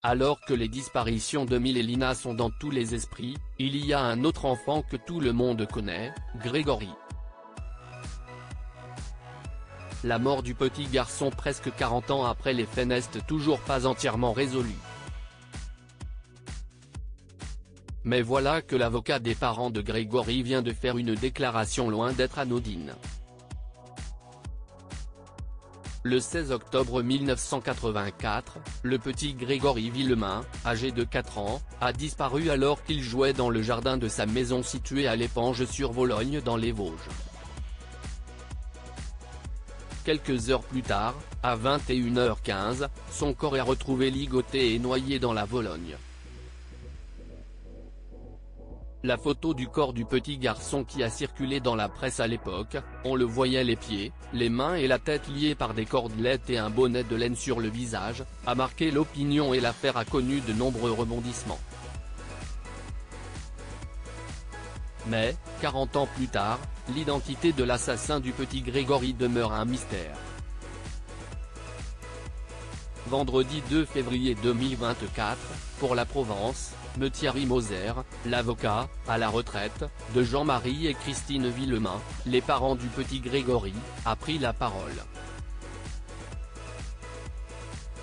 Alors que les disparitions de Mille et Lina sont dans tous les esprits, il y a un autre enfant que tout le monde connaît, Grégory. La mort du petit garçon presque 40 ans après les faits n'est toujours pas entièrement résolue. Mais voilà que l'avocat des parents de Grégory vient de faire une déclaration loin d'être anodine. Le 16 octobre 1984, le petit Grégory Villemain, âgé de 4 ans, a disparu alors qu'il jouait dans le jardin de sa maison située à l'Épange-sur-Vologne dans les Vosges. Quelques heures plus tard, à 21h15, son corps est retrouvé ligoté et noyé dans la Vologne. La photo du corps du petit garçon qui a circulé dans la presse à l'époque, on le voyait les pieds, les mains et la tête liés par des cordelettes et un bonnet de laine sur le visage, a marqué l'opinion et l'affaire a connu de nombreux rebondissements. Mais, 40 ans plus tard, l'identité de l'assassin du petit Grégory demeure un mystère. Vendredi 2 février 2024, pour la Provence, Thierry Moser, l'avocat, à la retraite, de Jean-Marie et Christine Villemain, les parents du petit Grégory, a pris la parole.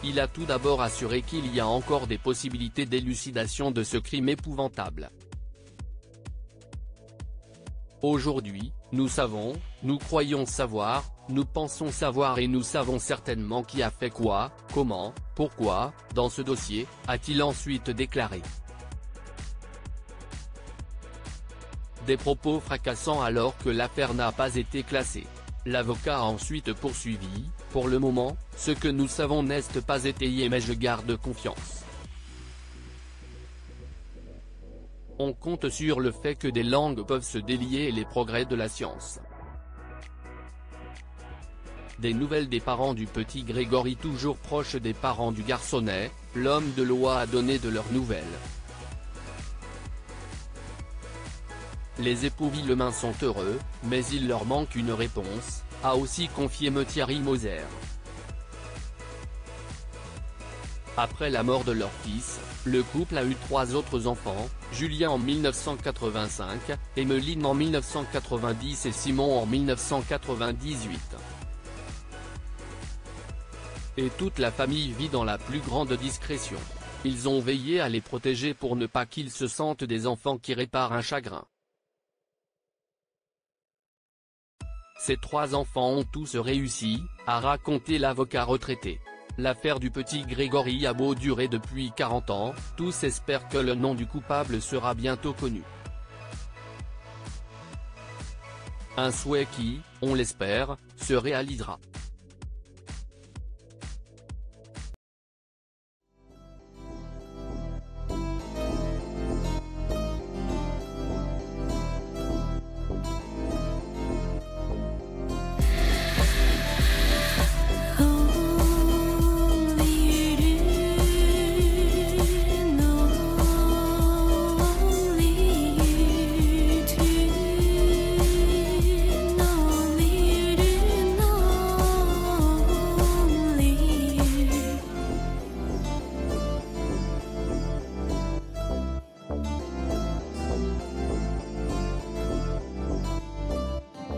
Il a tout d'abord assuré qu'il y a encore des possibilités d'élucidation de ce crime épouvantable. Aujourd'hui, nous savons, nous croyons savoir, nous pensons savoir et nous savons certainement qui a fait quoi, comment, pourquoi, dans ce dossier, a-t-il ensuite déclaré. Des propos fracassants alors que l'affaire n'a pas été classée. L'avocat a ensuite poursuivi, pour le moment, ce que nous savons n'est pas étayé mais je garde confiance. On compte sur le fait que des langues peuvent se délier et les progrès de la science. Des nouvelles des parents du petit Grégory toujours proches des parents du garçonnet, l'homme de loi a donné de leurs nouvelles. Les époux Villemain sont heureux, mais il leur manque une réponse, a aussi confié Thierry Moser. Après la mort de leur fils, le couple a eu 3 autres enfants, Julien en 1985, Emmeline en 1990 et Simon en 1998. Et toute la famille vit dans la plus grande discrétion. Ils ont veillé à les protéger pour ne pas qu'ils se sentent des enfants qui réparent un chagrin. Ces 3 enfants ont tous réussi, a raconté l'avocat retraité. L'affaire du petit Grégory a beau durer depuis 40 ans, tous espèrent que le nom du coupable sera bientôt connu. Un souhait qui, on l'espère, se réalisera.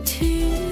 To